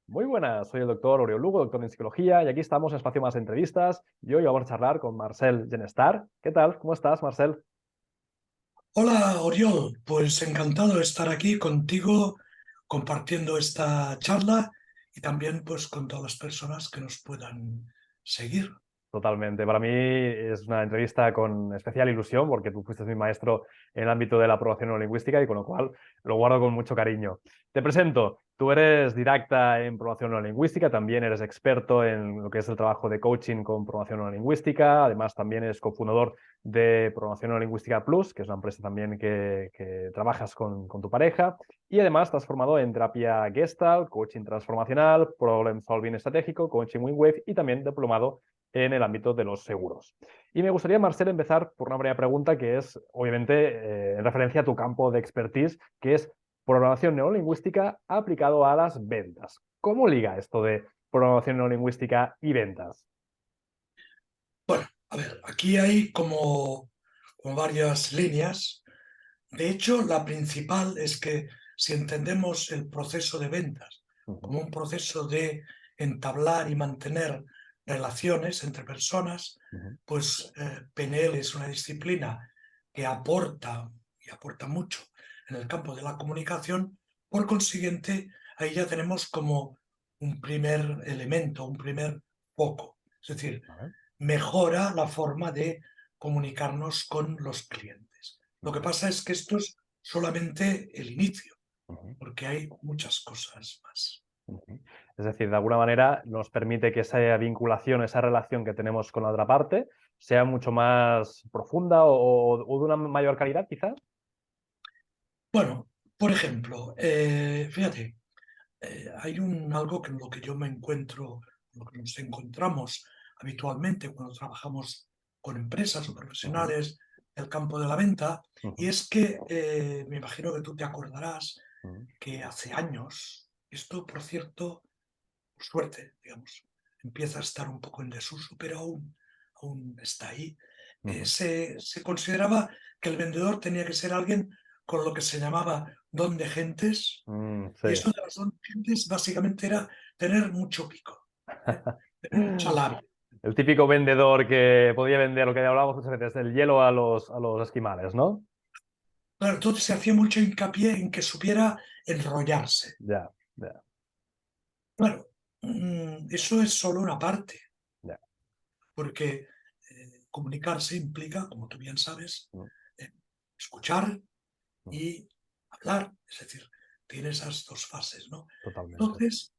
Muy buenas, soy el doctor Oriol Lugo, doctor en psicología, y aquí estamos en Espacio Más Entrevistas. Y hoy vamos a charlar con Marcel Genestar. ¿Qué tal? ¿Cómo estás, Marcel? Hola Oriol, pues encantado de estar aquí contigo compartiendo esta charla y también pues con todas las personas que nos puedan seguir. Totalmente. Para mí es una entrevista con especial ilusión porque tú fuiste mi maestro en el ámbito de la programación neurolingüística y con lo cual lo guardo con mucho cariño. Te presento. Tú eres didacta en programación neurolingüística, también eres experto en lo que es el trabajo de coaching con programación neurolingüística, además también eres cofundador de Programación Neurolingüística Plus, que es una empresa también que trabajas con tu pareja, y además te has formado en terapia Gestalt, coaching transformacional, problem solving estratégico, coaching Wingwave y también diplomado en el ámbito de los seguros. Y me gustaría, Marcel, empezar por una primera pregunta que es, obviamente, en referencia a tu campo de expertise, que es programación neurolingüística aplicado a las ventas. ¿Cómo liga esto de programación neurolingüística y ventas? Bueno, a ver, aquí hay como varias líneas. De hecho, la principal es que si entendemos el proceso de ventas Uh -huh, como un proceso de entablar y mantener relaciones entre personas, uh -huh. pues PNL es una disciplina que aporta y aporta mucho en el campo de la comunicación. Por consiguiente, ahí ya tenemos como un primer elemento, un primer foco. Es decir, Vale, mejora la forma de comunicarnos con los clientes. Lo que vale. pasa es que esto es solamente el inicio, Uh -huh. porque hay muchas cosas más. Ujú. Es decir, de alguna manera nos permite que esa vinculación, esa relación que tenemos con la otra parte sea mucho más profunda o de una mayor calidad, quizás. Bueno, por ejemplo, fíjate, hay algo que en lo que yo me encuentro, lo que nos encontramos habitualmente cuando trabajamos con empresas o Ujú, profesionales del campo de la venta, y ujú, es que me imagino que tú te acordarás ujú. que hace años, esto por cierto, por suerte, digamos, empieza a estar un poco en desuso, pero aún está ahí. Ujú. Se consideraba que el vendedor tenía que ser alguien con lo que se llamaba don de gentes, Sí. y eso de los don de gentes básicamente era tener mucho pico, tener mucha labia. El típico vendedor que podía vender lo que hablábamos muchas veces, el hielo a los esquimales, ¿no? Claro, entonces se hacía mucho hincapié en que supiera enrollarse. Ya, ya, Claro, eso es solo una parte, ya. porque comunicarse implica, como tú bien sabes, Mm, eh, escuchar mm, y hablar, es decir, tiene esas dos fases, ¿no? totalmente. Entonces,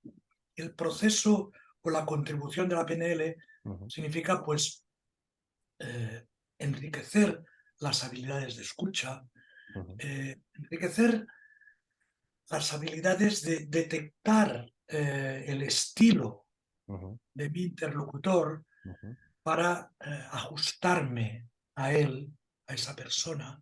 el proceso o la contribución de la PNL Ujú, significa, pues, enriquecer las habilidades de escucha, ujú, enriquecer las habilidades de detectar el estilo ujú, de mi interlocutor ujú. para ajustarme a él, a esa persona,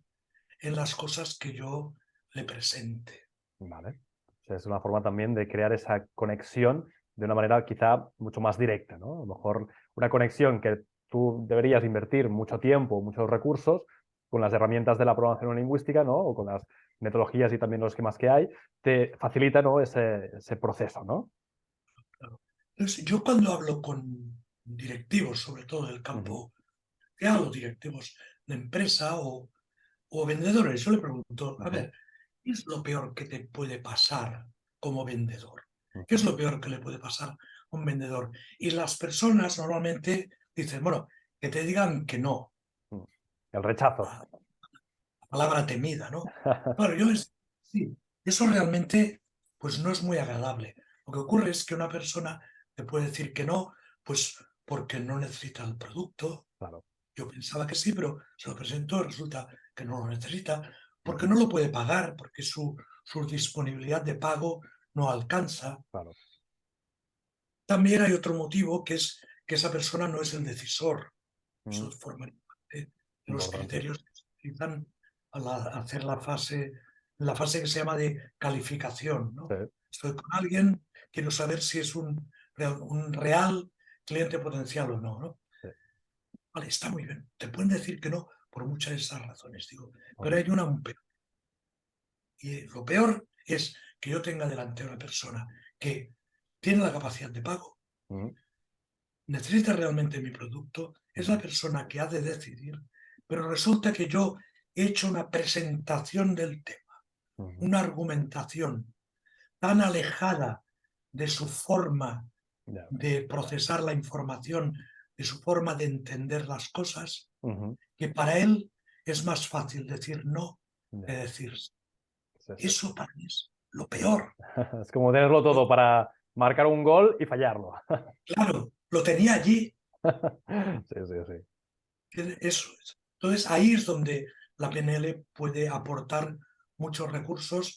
en las cosas que yo le presente. Vale. O sea, es una forma también de crear esa conexión de una manera quizá mucho más directa, ¿no? A lo mejor una conexión que tú deberías invertir mucho tiempo, muchos recursos con las herramientas de la programación lingüística, ¿no? O con las metodologías y también los esquemas que hay, te facilita, ¿no? Ese proceso, ¿no? Claro. Entonces, yo cuando hablo con directivos, sobre todo del Ujú, campo o directivos de empresa o vendedores, yo le pregunto, a ujú, ver, ¿qué es lo peor que te puede pasar como vendedor? ¿Qué es ujú, lo peor que le puede pasar a un vendedor? Y las personas normalmente dicen, bueno, que te digan que no, mm. El rechazo. la palabra temida, ¿no? Claro, sí, eso realmente pues no es muy agradable. Lo que ocurre es que una persona te puede decir que no, pues porque no necesita el producto. Claro. Yo pensaba que sí, pero se lo presento, resulta que no lo necesita, porque Ujú, no lo puede pagar, porque su disponibilidad de pago no alcanza. claro. También hay otro motivo, que es que esa persona no es el decisor. Mm, Eso forma parte de los importante. criterios que se utilizan al hacer la fase que se llama de calificación, Sí, ¿no? Estoy con alguien, quiero saber si es un real cliente potencial o no, ¿no? sí. Vale, está muy bien. Te pueden decir que no por muchas de esas razones, digo, pero Ujú, hay una aún peor. Y lo peor es que yo tenga delante a una persona que tiene la capacidad de pago, necesita realmente mi producto, es la persona que ha de decidir, pero resulta que yo he hecho una presentación del tema, una argumentación tan alejada de su forma Ya. de procesar la información, de su forma de entender las cosas, que para él es más fácil decir no que Ya. decir sí. Sí, sí. Eso para mí es lo peor. Es como tenerlo todo para marcar un gol y fallarlo. Claro, lo tenía allí. Sí, sí, sí. Eso es. Entonces ahí es donde la PNL puede aportar muchos recursos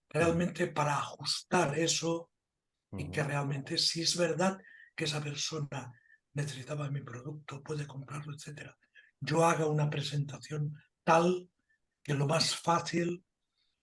realmente para ajustar eso y que realmente si es verdad que esa persona necesitaba mi producto, puede comprarlo, etcétera. Yo haga una presentación tal que lo más fácil,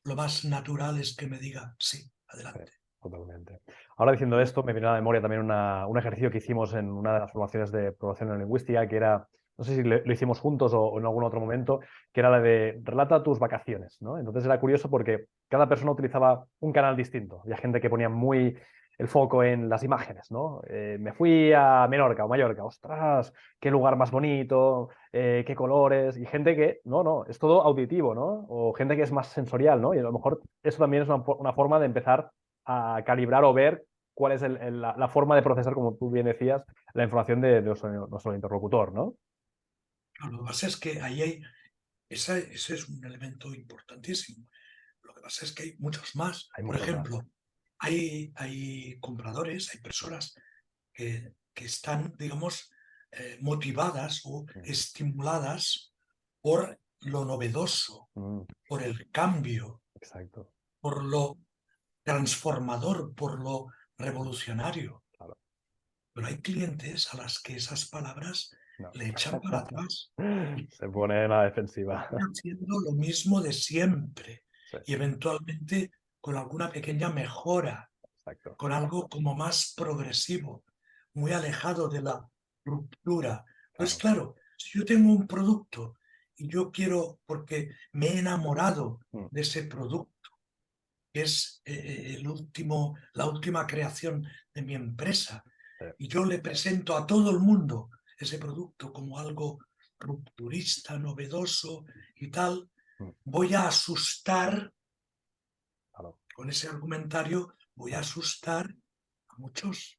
lo más natural es que me diga sí, Sí, adelante. totalmente. Ahora diciendo esto, me viene a la memoria también un ejercicio que hicimos en una de las formaciones de programación en lingüística, que era, no sé si lo hicimos juntos o en algún otro momento, que era la de relata tus vacaciones, ¿no? Entonces era curioso porque cada persona utilizaba un canal distinto. Había gente que ponía muy el foco en las imágenes, ¿no? Me fui a Menorca o Mallorca, ostras, qué lugar más bonito, qué colores, y gente que, no, es todo auditivo, ¿no? O gente que es más sensorial, ¿no? Y a lo mejor eso también es una forma de empezar a calibrar o ver cuál es la forma de procesar, como tú bien decías, la información de nuestro interlocutor, ¿no? Lo que pasa es que ahí hay, ese es un elemento importantísimo. Lo que pasa es que hay muchos más. Hay Por muchos más. ejemplo, hay compradores, hay personas que están, digamos, motivadas o Mm, estimuladas por lo novedoso, mm, por el cambio, exacto, por lo transformador, por lo revolucionario. claro. Pero hay clientes a las que esas palabras No. le echan para atrás y Se pone en la defensiva. siguen haciendo lo mismo de siempre Sí, y eventualmente con alguna pequeña mejora, exacto. con algo como más progresivo, muy alejado de la ruptura. Pues Claro. claro, si yo tengo un producto y yo quiero, porque me he enamorado Mm, de ese producto, que es la última creación de mi empresa, sí, y yo le presento a todo el mundo ese producto como algo rupturista, novedoso y tal, mm, voy a asustar, claro. con ese argumentario, voy a Claro. asustar a muchos.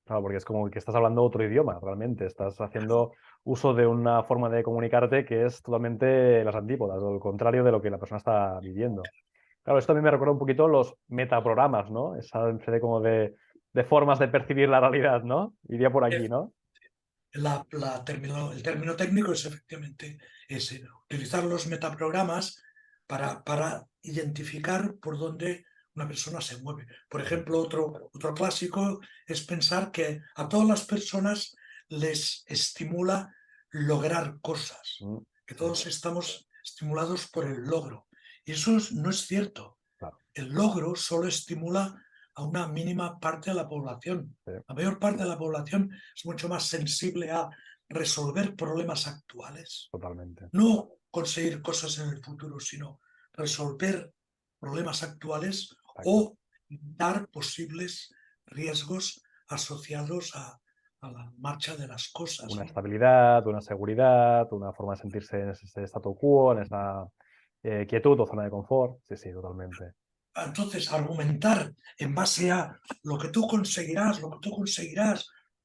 Claro, porque es como que estás hablando otro idioma, realmente. Estás haciendo uso de una forma de comunicarte que es totalmente las antípodas, o el contrario de lo que la persona está viviendo. Claro, esto a mí me recuerda un poquito los metaprogramas, ¿no? Esa especie como de formas de percibir la realidad, ¿no? Iría por aquí, ¿no? El término técnico es efectivamente ese, utilizar los metaprogramas para identificar por dónde una persona se mueve. Por ejemplo, otro clásico es pensar que a todas las personas les estimula lograr cosas, Mm, que sí, todos estamos estimulados por el logro. Y eso no es cierto. claro, El logro solo estimula a una mínima parte de la población. sí, La mayor parte de la población es mucho más sensible a resolver problemas actuales, totalmente. no conseguir cosas en el futuro, sino resolver problemas actuales Exacto. o dar posibles riesgos asociados a la marcha de las cosas, Una ¿no? estabilidad, una seguridad, una forma de sentirse en ese statu quo, en esa quietud o zona de confort. Sí, sí, totalmente. Entonces, argumentar en base a lo que tú conseguirás,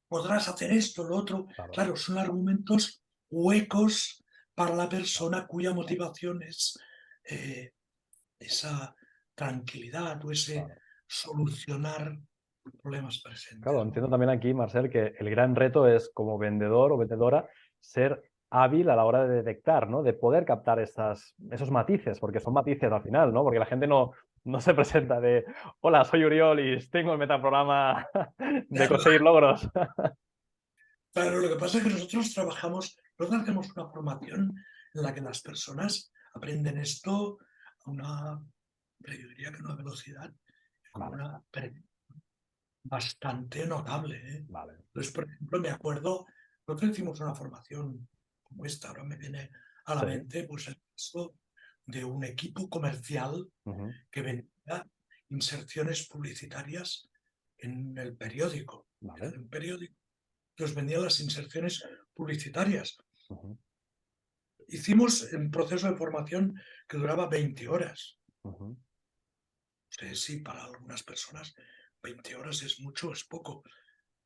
podrás hacer esto, lo otro, Claro, claro, son argumentos huecos para la persona cuya motivación es eh, esa tranquilidad o ese claro. solucionar problemas Claro, presentes, ¿no? entiendo también aquí, Marcel, que el gran reto es como vendedor o vendedora ser hábil a la hora de detectar, ¿no? De poder captar esos matices, porque son matices al final, ¿no? Porque la gente no se presenta de, hola, soy Uriol y tengo el metaprograma de Claro, conseguir logros. claro, lo que pasa es que nosotros hacemos una formación en la que las personas aprenden esto a una, yo diría que a una velocidad, con Vale, una bastante notable, ¿eh? vale. Entonces, por ejemplo, me acuerdo, nosotros hicimos una formación como esta, ahora me viene a la Sí. mente pues el caso de un equipo comercial Ujú, que vendía inserciones publicitarias en el periódico. Vale. En un periódico. Entonces vendían las inserciones publicitarias. Ujú, Hicimos un proceso de formación que duraba 20 horas. ujú. Sí, para algunas personas 20 horas es mucho, es poco.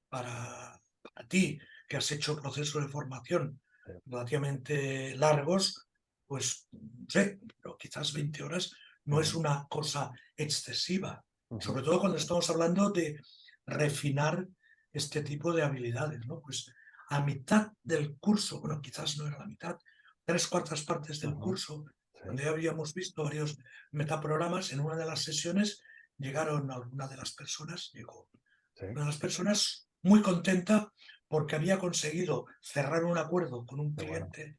Para ti, que has hecho procesos de formación Sí. relativamente largos, pues no sé, pero quizás 20 horas no es Ujú, una cosa excesiva. ujú. Sobre todo cuando estamos hablando de refinar este tipo de habilidades, ¿no? Pues a mitad del curso, bueno, quizás no era la mitad, 3/4 partes del Ujú, curso, sí, donde ya habíamos visto varios metaprogramas, en una de las sesiones llegaron alguna de las personas, llegó sí, una de las personas muy contenta porque había conseguido cerrar un acuerdo con un qué bueno. cliente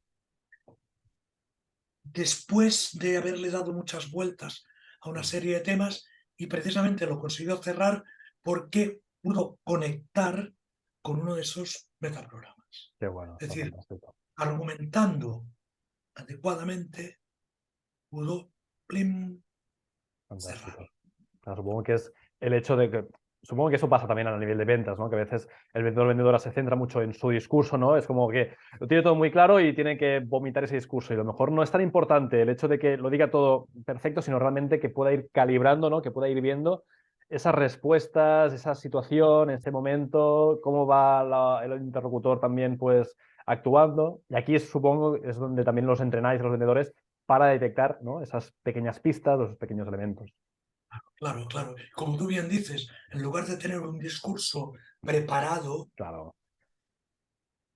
después de haberle dado muchas vueltas a una Ujú, serie de temas, y precisamente lo consiguió cerrar porque pudo conectar con uno de esos metaprogramas. qué bueno, Es está decir, fantástico. argumentando adecuadamente, pudo plim, cerrar. Fantástico. Claro, supongo que es el hecho de que supongo que eso pasa también a nivel de ventas, ¿no? Que a veces el vendedor o vendedora se centra mucho en su discurso, ¿no? Es como que lo tiene todo muy claro y tiene que vomitar ese discurso. Y a lo mejor no es tan importante el hecho de que lo diga todo perfecto, sino realmente que pueda ir calibrando, ¿no? Que pueda ir viendo esas respuestas, esa situación, ese momento, cómo va el interlocutor también, pues, actuando. Y aquí supongo es donde también los entrenáis, los vendedores, para detectar, ¿no? Esas pequeñas pistas, esos pequeños elementos. Claro, claro. Como tú bien dices, en lugar de tener un discurso preparado, Claro.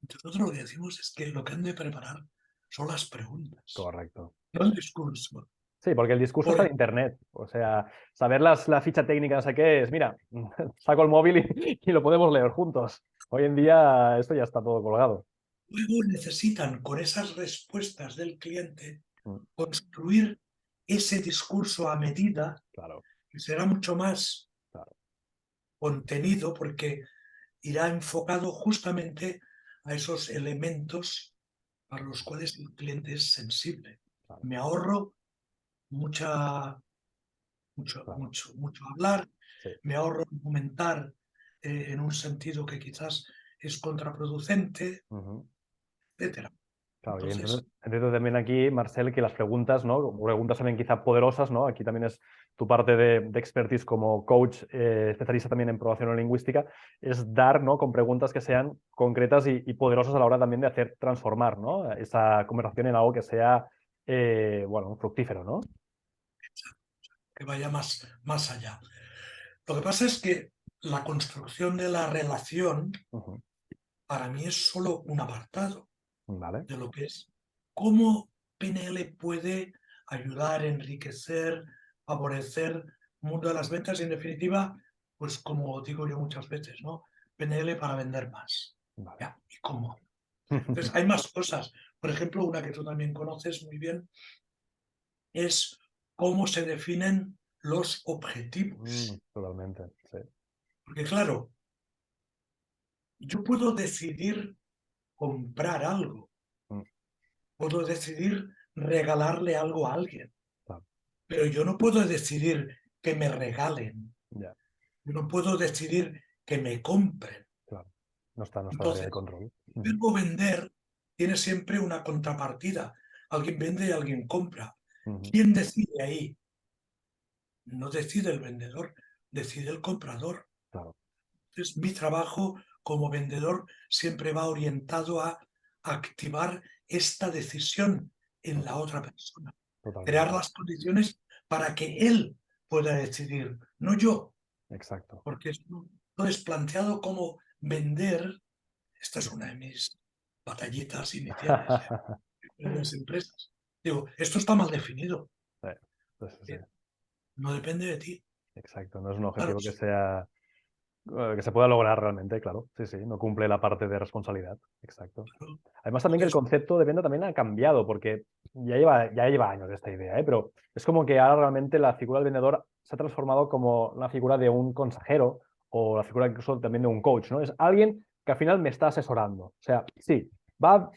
nosotros lo que decimos es que lo que han de preparar son las preguntas, Correcto. no el discurso. Sí, porque el discurso Por está en internet. O sea, saber la ficha técnica, no sé qué, es, mira, saco el móvil y lo podemos leer juntos. Hoy en día esto ya está todo colgado. luego necesitan, con esas respuestas del cliente, Mm, construir ese discurso a medida, claro, que será mucho más claro, contenido porque irá enfocado justamente a esos elementos para los cuales el cliente es sensible. claro, Me ahorro mucha, claro. mucho hablar, Sí. me ahorro argumentar en un sentido que quizás es contraproducente, Ujú. etcétera. Claro, y entonces Entonces, entiendo también aquí, Marcel, que las preguntas, ¿no? Preguntas también quizá poderosas, ¿no? Aquí también es tu parte de expertise como coach, especialista también en programación lingüística, es dar, ¿no? Con preguntas que sean concretas y poderosas a la hora también de hacer transformar, ¿no? Esa conversación en algo que sea, bueno, fructífero, ¿no? que vaya más allá. Lo que pasa es que la construcción de la relación Ujú. para mí es solo un apartado Vale. de lo que es cómo PNL puede ayudar, enriquecer, favorecer el mundo de las ventas y, en definitiva, pues como digo yo muchas veces, ¿no? PNL para vender más. Vale. ¿Ya? ¿Y cómo? Entonces, hay más cosas. Por ejemplo, una que tú también conoces muy bien es cómo se definen los objetivos. Totalmente, sí. Porque claro, yo puedo decidir comprar algo, Mm, puedo decidir regalarle algo a alguien, claro, pero yo no puedo decidir que me regalen, ya, yo no puedo decidir que me compren. claro. No está en nuestra área Entonces, de control. el verbo vender tiene siempre una contrapartida. Alguien vende y alguien compra. Ujú, ¿Quién decide ahí? No decide el vendedor, decide el comprador. claro, Entonces, mi trabajo como vendedor siempre va orientado a activar esta decisión en la ujú, otra persona, crear totalmente. las condiciones para que él pueda decidir, no yo, Exacto. porque esto es planteado como vender. Esta es una de mis batallitas iniciales en las empresas. Digo, esto está mal definido, Sí, sí, sí, sí. no depende de ti. Exacto. No es un Claro, objetivo que sea que se pueda lograr realmente, claro. Sí, sí, no cumple la parte de responsabilidad. Exacto. claro. Además, también que el Entonces, concepto de venta también ha cambiado, porque ya lleva años esta idea, ¿eh? Pero es como que ahora realmente la figura del vendedor se ha transformado como la figura de un consejero o la figura incluso también de un coach, ¿no? Es alguien que al final me está asesorando. O sea, sí,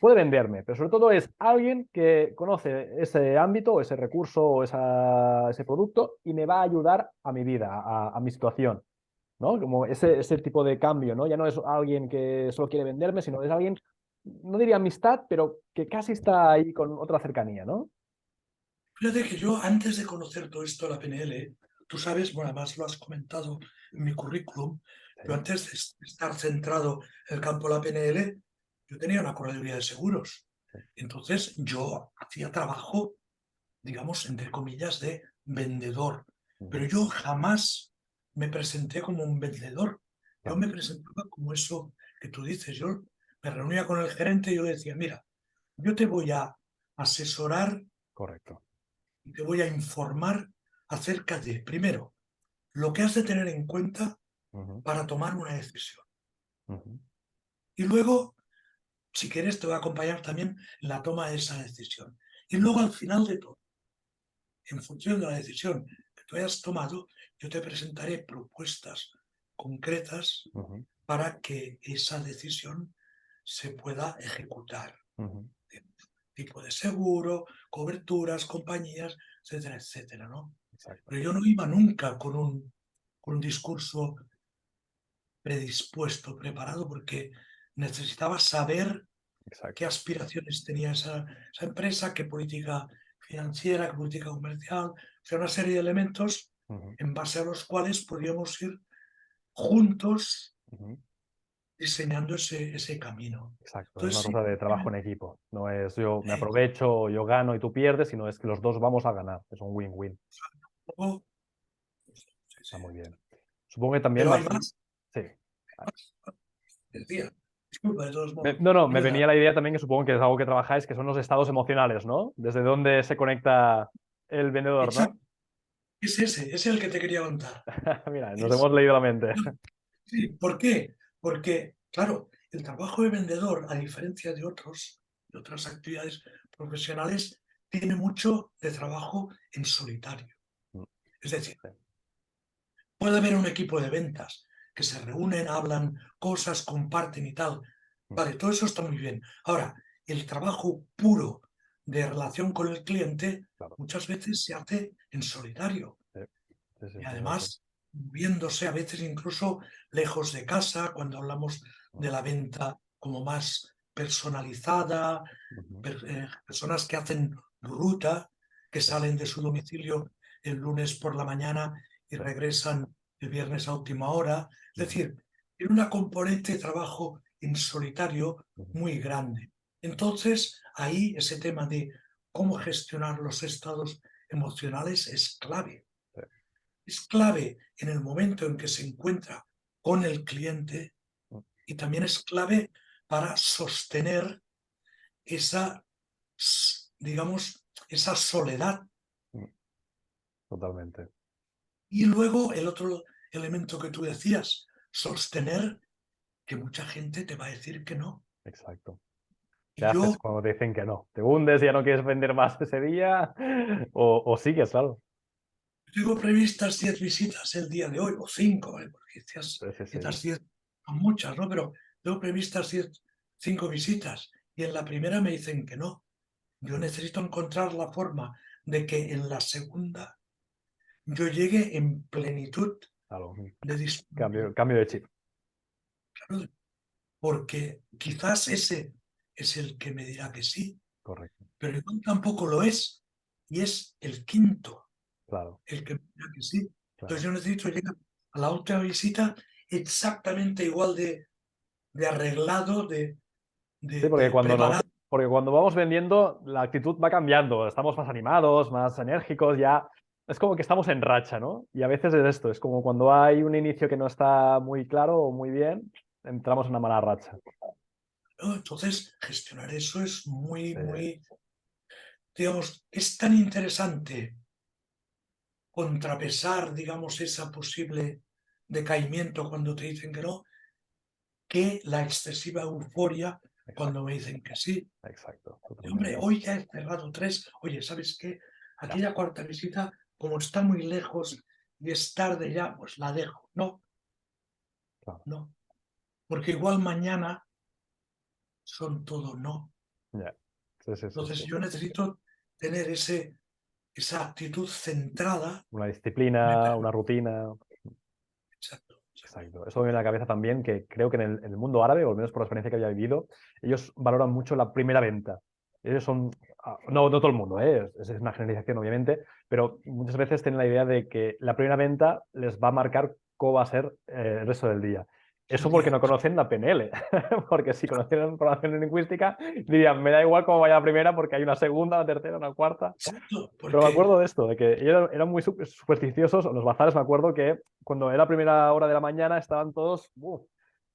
puede venderme, pero sobre todo es alguien que conoce ese ámbito, o ese recurso o ese producto y me va a ayudar a mi vida, a mi situación. ¿no? Como ese tipo de cambio, ¿no? Ya no es alguien que solo quiere venderme, sino es alguien, no diría amistad, pero que casi está ahí con otra cercanía, ¿no? Fíjate que yo, antes de conocer todo esto de la PNL, tú sabes, bueno, además lo has comentado en mi currículum, yo Sí, antes de estar centrado en el campo de la PNL, yo tenía una correduría de seguros. sí. Entonces yo hacía trabajo, digamos, entre comillas, de vendedor. Pero Ujú, yo jamás me presenté como un vendedor. Yo claro, me presentaba como eso que tú dices. Yo me reunía con el gerente y yo le decía, mira, yo te voy a asesorar correcto. y te voy a informar acerca de, primero, lo que has de tener en cuenta Ujú, para tomar una decisión. ujú, Y luego, si quieres, te voy a acompañar también en la toma de esa decisión. Y luego, al final de todo, en función de la decisión que tú hayas tomado, yo te presentaré propuestas concretas ujú, para que esa decisión se pueda ejecutar. ujú. Tipo de seguro, coberturas, compañías, etcétera, etcétera, ¿no? Exacto, Pero yo no iba nunca con un discurso predispuesto, preparado, porque necesitaba saber qué exacto. aspiraciones tenía esa empresa, qué política financiera, qué política comercial, o sea, una serie de elementos Ujú, en base a los cuales podíamos ir juntos ujú. diseñando ese camino. Exacto, es una Entonces, sí, cosa de trabajo en equipo. No es yo me aprovecho, yo gano y tú pierdes, sino es que los dos vamos a ganar. Es un win-win. luego, sí, sí. Está muy bien. Supongo que también, Pero hay Martín. más, Sí. decía. Disculpa, de todos modos. No, me Dime, venía la idea también que supongo que es algo que trabajáis, que son los estados emocionales, ¿no? Desde dónde se conecta el vendedor, exacto, ¿no? es ese, es el que te quería contar. Mira, nos Es, hemos leído la mente. sí, ¿por qué? Porque, claro, el trabajo de vendedor, a diferencia de otras actividades profesionales, tiene mucho de trabajo en solitario. Mm, Es decir, sí, puede haber un equipo de ventas que se reúnen, hablan cosas, comparten y tal. mm, Vale, todo eso está muy bien. Ahora, el trabajo puro de relación con el cliente claro. muchas veces se hace en solitario. Sí, sí, sí, Y sí, eso. además, viéndose a veces incluso lejos de casa, cuando hablamos Mm, de la venta como más personalizada, ujú, personas que hacen ruta, que sí, salen de su domicilio el lunes por la mañana y sí, regresan el viernes a última hora. Es ujú, decir, tiene una componente de trabajo en solitario ujú, muy grande. Entonces, ahí ese tema de cómo gestionar los estados emocionales es clave. sí, Es clave en el momento en que se encuentra con el cliente mm, y también es clave para sostener esa, digamos, esa soledad. mm, totalmente. Y luego el otro elemento que tú decías, sostener que mucha gente te va a decir que no. Exacto. ¿Qué Y haces yo cuando te dicen que no? ¿Te hundes y ya no quieres vender más ese día? O sigues, claro. tengo previstas 10 visitas el día de hoy, o 5, ¿vale? Porque Sí, sí, sí. estas 10 son muchas, ¿no? Pero tengo previstas 5 visitas y en la primera me dicen que no. Yo Mm, necesito encontrar la forma de que en la segunda yo llegue en plenitud claro. de Cambio, disponibilidad, cambio de chip. porque quizás ese es el que me dirá que sí, Correcto. pero igual tampoco lo es, y es el quinto Claro, el que me dirá que sí. Entonces claro. yo necesito llegar a la última visita exactamente igual de arreglado, Sí, de preparado. porque cuando vamos vendiendo, la actitud va cambiando. Estamos más animados, más enérgicos, ya. Es como que estamos en racha, ¿no? Y a veces es esto, es como cuando hay un inicio que no está muy claro o muy bien, entramos en una mala racha. ¿No? Entonces gestionar eso es muy, Sí, muy, digamos, es tan interesante contrapesar, digamos, esa posible decaimiento cuando te dicen que no, que la excesiva euforia cuando exacto, me dicen que sí. exacto, Y, hombre, totalmente. hoy ya he cerrado 3. Oye, ¿sabes qué? Ya, Aquella cuarta visita, como está muy lejos y es tarde ya, pues la dejo. No, claro. no. Porque igual mañana son todo no. Ya. Sí, sí, sí, sí. Entonces yo necesito tener esa actitud centrada. Una Me disciplina, una permite. rutina. Exacto. Exacto. Eso me viene a la cabeza también, que creo que en el mundo árabe, o al menos por la experiencia que había vivido, ellos valoran mucho la primera venta. Ellos son, no todo el mundo, es una generalización obviamente, pero muchas veces tienen la idea de que la primera venta les va a marcar cómo va a ser el resto del día. Eso El porque día. no conocen la PNL, porque si conocieran programación lingüística dirían, me da igual cómo vaya la primera porque hay una segunda, una tercera, una cuarta. Exacto, Pero me porque acuerdo de esto, de que ellos eran muy supersticiosos. Los bazares, me acuerdo que cuando era la primera hora de la mañana estaban todos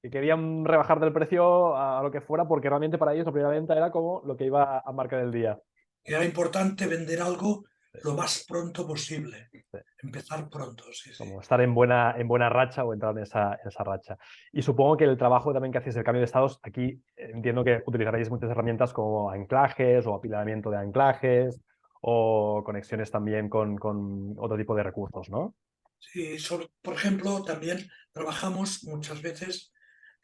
que querían rebajar del precio a lo que fuera, porque realmente para ellos la primera venta era como lo que iba a marcar el día. era importante vender algo Sí, lo más pronto posible. sí. Empezar pronto, sí, sí. Como estar en buena racha o entrar en esa racha. Y supongo que el trabajo también que hacéis del cambio de estados, aquí entiendo que utilizaréis muchas herramientas como anclajes o apilamiento de anclajes o conexiones también con otro tipo de recursos, ¿no? Sí, por ejemplo, también trabajamos muchas veces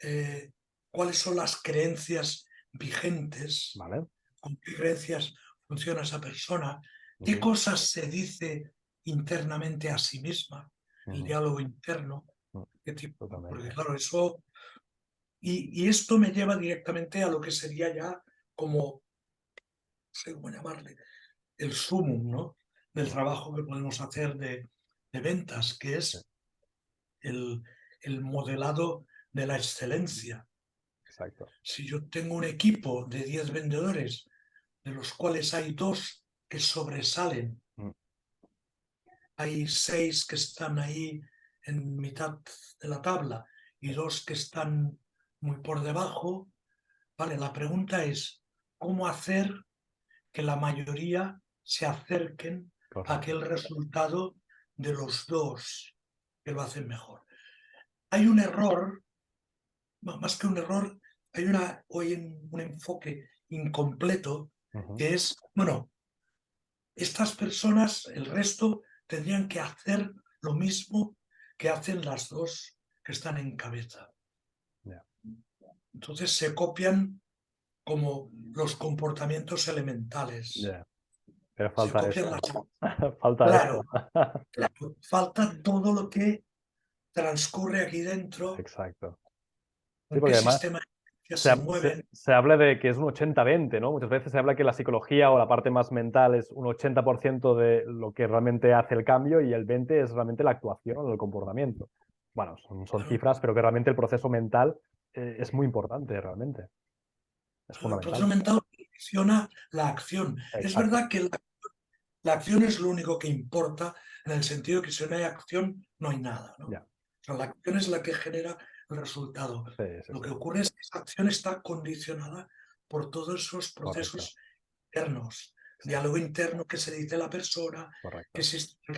eh, cuáles son las creencias vigentes, Vale. con qué creencias funciona esa persona, qué Ujú, cosas se dice internamente a sí misma, el ujú, diálogo interno, ujú. qué tipo, porque Totalmente. claro, eso, y esto me lleva directamente a lo que sería ya como, no sé cómo llamarle, el sumum, ¿no? Del Mm, trabajo que podemos hacer de ventas, que sí, es el, el modelado de la excelencia. exacto. Si yo tengo un equipo de 10 vendedores, de los cuales hay 2 que sobresalen, Mm, hay 6 que están ahí en mitad de la tabla y 2 que están muy por debajo, vale, la pregunta es, ¿cómo hacer que la mayoría se acerquen a correcto. aquel resultado de los 2 que lo hacen mejor? Hay un error, más que un error, hay hoy un enfoque incompleto Ujú, que es, bueno, estas personas, el resto, tendrían que hacer lo mismo que hacen las 2 que están en cabeza. ya, Entonces se copian como los comportamientos elementales. ya. Pero Se falta copian esto. las... Falta Claro, esto. claro, falta todo lo que transcurre aquí dentro, Exacto. Sí, con qué porque además sistema se mueven. se habla de que es un 80-20, ¿no? Muchas veces se habla que la psicología o la parte más mental es un 80% de lo que realmente hace el cambio y el 20 es realmente la actuación o el comportamiento. Bueno, son Claro, cifras, pero que realmente el proceso mental es muy importante, realmente. Es el proceso fundamental. mental condiciona la acción. Es Exacto. verdad que la acción es lo único que importa, en el sentido que si no hay acción, no hay nada, ¿no? Ya. O sea, la acción es la que genera el resultado. Sí, sí, Lo sí. que ocurre es que esa acción está condicionada por todos esos Correcto. procesos internos, Exacto. diálogo interno que se dice la persona, qué Correcto.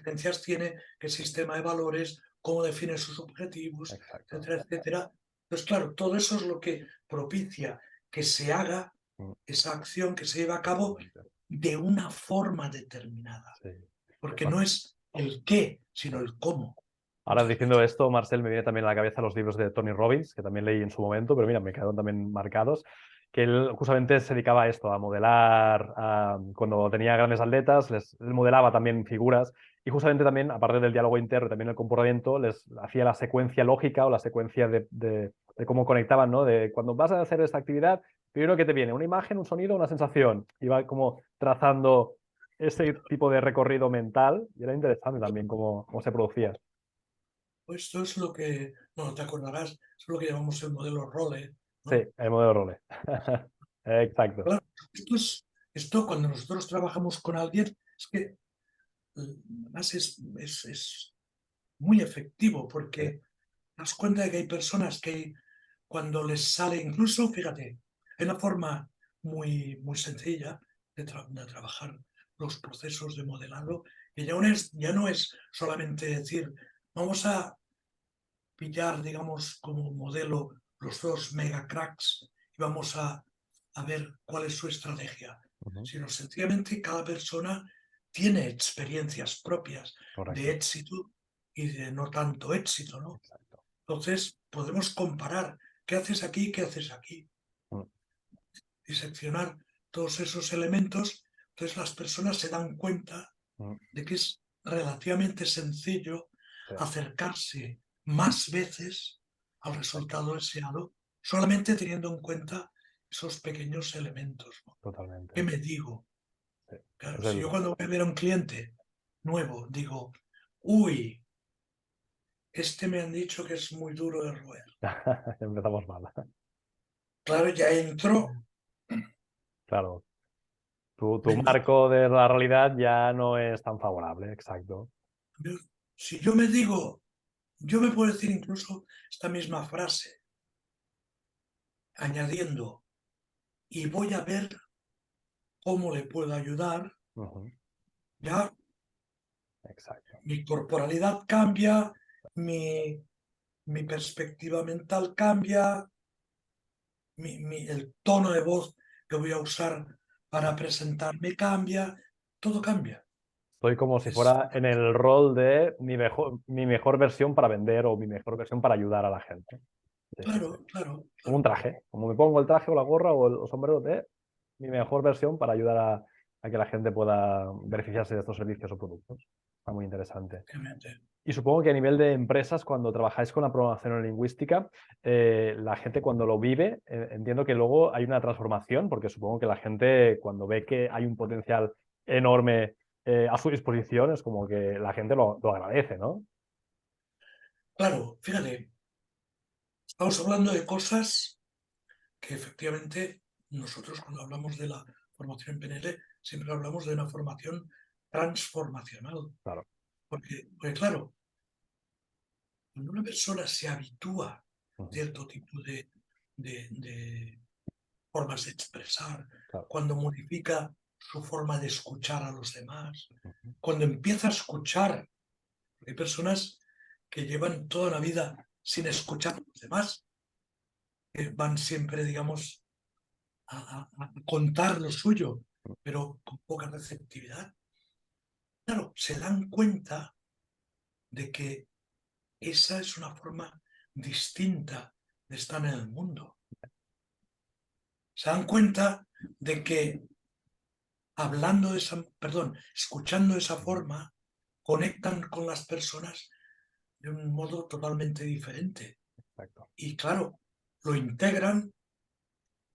creencias tiene, qué sistema de valores, cómo define sus objetivos, Exacto. etcétera, etcétera. Entonces, claro, todo eso es lo que propicia que se haga Mm, esa acción, que se lleve a cabo totalmente. de una forma determinada, Sí. porque Bueno, no es el qué, sí. sino el cómo, Ahora muchas diciendo veces. esto, Marcel, me viene también a la cabeza los libros de Tony Robbins, que también leí en su momento, pero mira, me quedaron también marcados, que él justamente se dedicaba a esto, a modelar, cuando tenía grandes atletas, él modelaba también figuras y justamente también, aparte del diálogo interno y también el comportamiento, les hacía la secuencia lógica o la secuencia de cómo conectaban, ¿no? De cuando vas a hacer esta actividad, primero que te viene una imagen, un sonido, una sensación, y va como trazando ese tipo de recorrido mental y era interesante también cómo se producía. Pues esto es lo que, bueno, te acordarás, es lo que llamamos el modelo Role, Sí, ¿no? el modelo Role. Exacto. Claro, esto cuando nosotros trabajamos con alguien, es que además es muy efectivo, Sí. porque te das cuenta de que hay personas que cuando les sale, incluso, fíjate, hay una forma muy sencilla de trabajar los procesos de modelado, que ya no es solamente decir, vamos a pillar, digamos, como modelo los 2 mega cracks y vamos a ver cuál es su estrategia, Ujú, sino sencillamente cada persona tiene experiencias propias de correcto. éxito y de no tanto éxito, ¿no? Exacto. Entonces podemos comparar qué haces aquí, qué haces aquí, Mm, diseccionar todos esos elementos. Entonces las personas se dan cuenta mm, de que es relativamente sencillo sí, acercarse más veces al resultado deseado, solamente teniendo en cuenta esos pequeños elementos, ¿no? Totalmente. ¿Qué me digo? Sí. Claro, Es si el... yo cuando voy a ver a un cliente nuevo digo, uy, este me han dicho que es muy duro de roer. Empezamos mal. Claro, ya entro, Claro. Tu me- marco de la realidad ya no es tan favorable, exacto. si yo me digo, yo me puedo decir incluso esta misma frase, añadiendo, y voy a ver cómo le puedo ayudar, Ujú, ya exacto. mi corporalidad cambia, mi, mi perspectiva mental cambia, el tono de voz que voy a usar para presentarme cambia, todo cambia. Estoy como si Es, fuera en el rol de mi mejor versión para vender o mi mejor versión para ayudar a la gente. Sí, sí, sí. claro, claro, Como un claro, traje, como me pongo el traje o la gorra o el sombrero de mi mejor versión para ayudar a que la gente pueda beneficiarse de estos servicios o productos. Está muy interesante. obviamente. Y supongo que a nivel de empresas, cuando trabajáis con la programación lingüística, la gente cuando lo vive, entiendo que luego hay una transformación, porque supongo que la gente cuando ve que hay un potencial enorme a su disposición, es como que la gente lo agradece, ¿no? Claro, fíjate, estamos hablando de cosas que efectivamente nosotros cuando hablamos de la formación en PNL siempre hablamos de una formación transformacional. Claro. Porque claro, cuando una persona se habitúa a Ujú, cierto tipo de formas de expresar, claro. cuando modifica su forma de escuchar a los demás, Ujú, cuando empieza a escuchar, hay personas que llevan toda la vida sin escuchar a los demás, que van siempre, digamos, a contar lo suyo, pero con poca receptividad. Claro, se dan cuenta de que esa es una forma distinta de estar en el mundo. Se dan cuenta de que hablando de esa, perdón, escuchando de esa ujú, forma, conectan con las personas de un modo totalmente diferente. exacto. Y claro, lo integran,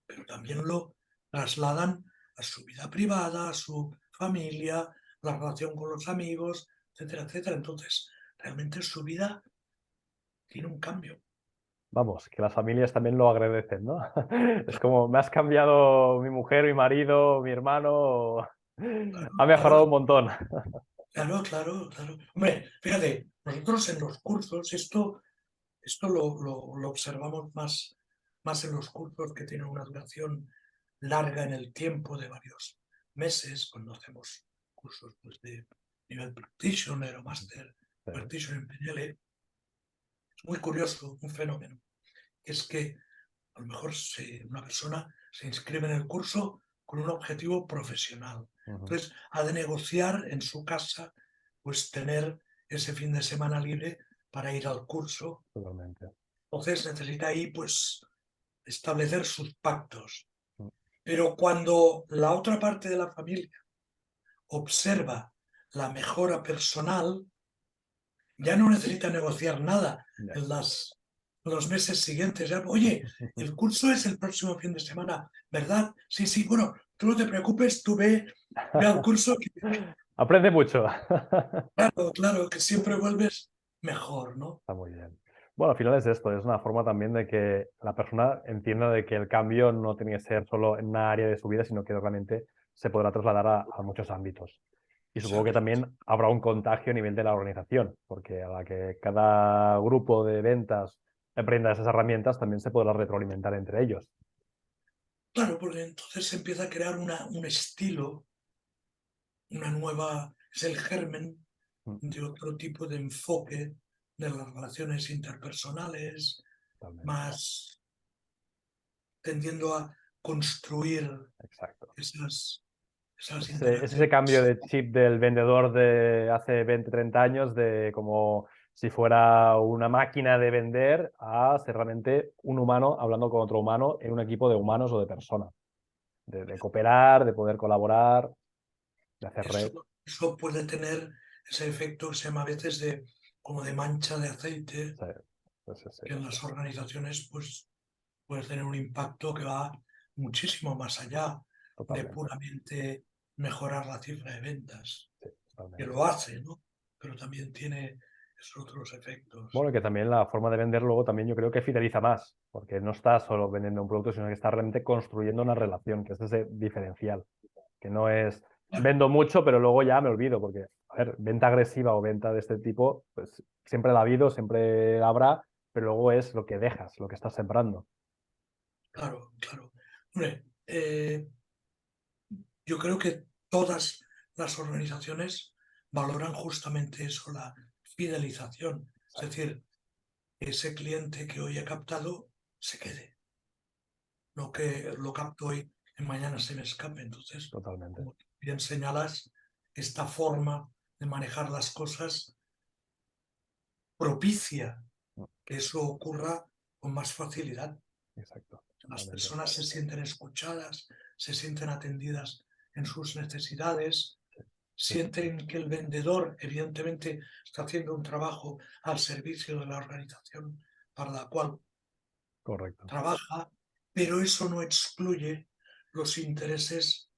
pero también lo trasladan a su vida privada, a su familia, la relación con los amigos, etcétera, etcétera. Entonces, realmente su vida tiene un cambio. Vamos, que las familias también lo agradecen, ¿no? Es como, me has cambiado mi mujer, mi marido, mi hermano. Claro, Ha mejorado claro, un montón. claro, claro, claro. Hombre, fíjate, nosotros en los cursos, esto lo observamos más en los cursos que tienen una duración larga en el tiempo de varios meses, cuando hacemos cursos pues, de nivel practitioner o master Sí, practitioner en PNL. Es muy curioso, un fenómeno. Es que a lo mejor una persona se inscribe en el curso con un objetivo profesional. ujú, Entonces, ha de negociar en su casa, pues tener ese fin de semana libre para ir al curso. totalmente. Entonces necesita ahí, pues, establecer sus pactos. Mm, Pero cuando la otra parte de la familia observa la mejora personal, ya no necesita negociar nada ya. en los meses siguientes. Ya, oye, el curso es el próximo fin de semana, ¿verdad? Sí, sí, bueno, tú no te preocupes, tú ve al curso, que, Aprende mucho. claro, claro, que siempre vuelves mejor, ¿no? Está muy bien. Bueno, al final es esto, es una forma también de que la persona entienda de que el cambio no tiene que ser solo en una área de su vida, sino que realmente se podrá trasladar a muchos ámbitos. Y supongo que Exactamente. también habrá un contagio a nivel de la organización, porque a la que cada grupo de ventas aprenda esas herramientas, también se podrá retroalimentar entre ellos. Claro, porque entonces se empieza a crear un estilo, una nueva, es el germen Mm, de otro tipo de enfoque de las relaciones interpersonales, totalmente. más tendiendo a construir Exacto. esas Es ese cambio interacciones. de chip del vendedor de hace 20, 30 años, de como si fuera una máquina de vender, a ser realmente un humano hablando con otro humano en un equipo de humanos o de personas. De cooperar, de poder colaborar, de hacer Eso, red. eso puede tener ese efecto que se llama a veces de como de mancha de aceite, Sí. que en las organizaciones pues, puede tener un impacto que va muchísimo más allá de Totalmente. puramente mejorar la cifra de ventas, Sí, que totalmente. lo hace, ¿no? Pero también tiene esos otros efectos. Bueno, y que también la forma de vender luego también yo creo que fideliza más, porque no estás solo vendiendo un producto, sino que estás realmente construyendo una relación, que es ese diferencial, que no es vendo mucho, pero luego ya me olvido, porque, a ver, venta agresiva o venta de este tipo, pues siempre la ha habido, siempre la habrá, pero luego es lo que dejas, lo que estás sembrando. Claro, claro. Hombre, yo creo que todas las organizaciones valoran justamente eso, la fidelización. Es decir, que ese cliente que hoy he captado se quede, no que lo capto hoy y mañana se me escape. Entonces, Totalmente. como bien señalas, esta forma de manejar las cosas propicia Mm, que eso ocurra con más facilidad. exacto. Las Totalmente. personas se sienten escuchadas, se sienten atendidas en sus necesidades, Sí, sí. sienten que el vendedor evidentemente está haciendo un trabajo al servicio de la organización para la cual Correcto. trabaja, pero eso no excluye los intereses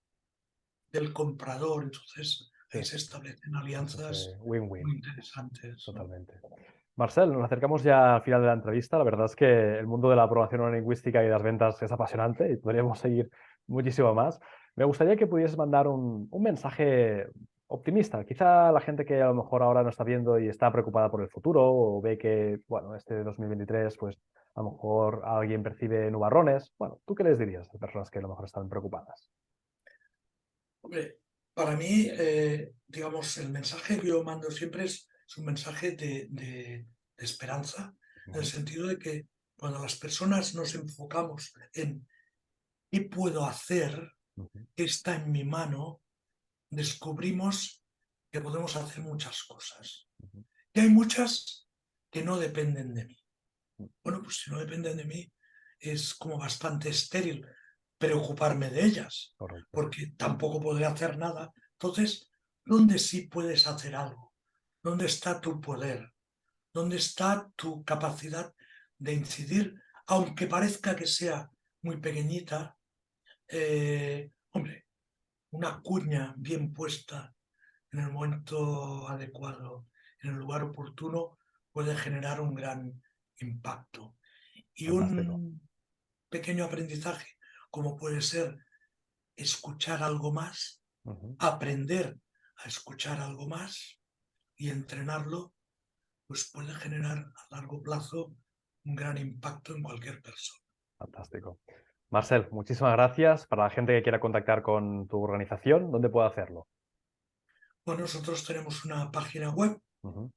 del comprador. Entonces Sí, ahí se establecen es ese alianzas win-win. muy interesantes, ¿no? Totalmente. Marcel, nos acercamos ya al final de la entrevista. La verdad es que el mundo de la programación neurolingüística y de las ventas es apasionante y podríamos seguir muchísimo más. Me gustaría que pudieses mandar un mensaje optimista. Quizá la gente que a lo mejor ahora no está viendo y está preocupada por el futuro o ve que, bueno, este 2023, pues a lo mejor alguien percibe nubarrones. Bueno, ¿tú qué les dirías a personas que a lo mejor están preocupadas? Hombre, para mí, digamos, el mensaje que yo mando siempre es un mensaje de esperanza, en el Ujú, sentido de que cuando las personas nos enfocamos en qué puedo hacer, ujú, qué está en mi mano, descubrimos que podemos hacer muchas cosas. ujú, Y hay muchas que no dependen de mí. ujú. Bueno, pues si no dependen de mí, es como bastante estéril preocuparme de ellas, Correcto. porque tampoco podré hacer nada. Entonces, ¿dónde sí puedes hacer algo? ¿Dónde está tu poder? ¿Dónde está tu capacidad de incidir, aunque parezca que sea muy pequeñita? Hombre, una cuña bien puesta en el momento adecuado, en el lugar oportuno, puede generar un gran impacto. Y Fantástico. un pequeño aprendizaje, como puede ser escuchar algo más, Ujú. aprender a escuchar algo más y entrenarlo, pues puede generar a largo plazo un gran impacto en cualquier persona. Fantástico. Marcel, muchísimas gracias. Para la gente que quiera contactar con tu organización, ¿dónde puede hacerlo? Bueno, nosotros tenemos una página web, Ujú,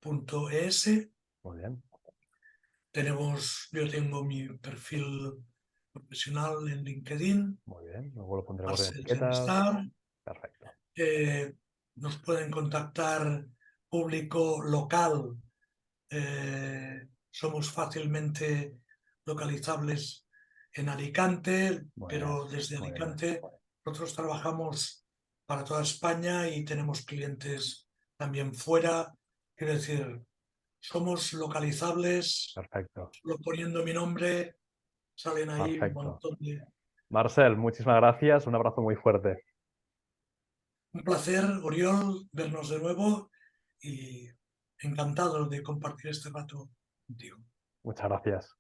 pnlplus.es. muy bien, Yo tengo mi perfil profesional en LinkedIn, muy bien. Luego lo pondremos en Marcel etiquetas. Genestar. Perfecto. Nos pueden contactar público local. Somos fácilmente localizables en Alicante, Muy bien, pero desde muy bien. Alicante nosotros trabajamos para toda España y tenemos clientes también fuera. Quiero decir, somos localizables, Perfecto, solo poniendo mi nombre salen ahí un perfecto. montón de... Marcel, muchísimas gracias. Un abrazo muy fuerte. Un placer, Oriol, vernos de nuevo y encantado de compartir este rato contigo. Muchas gracias.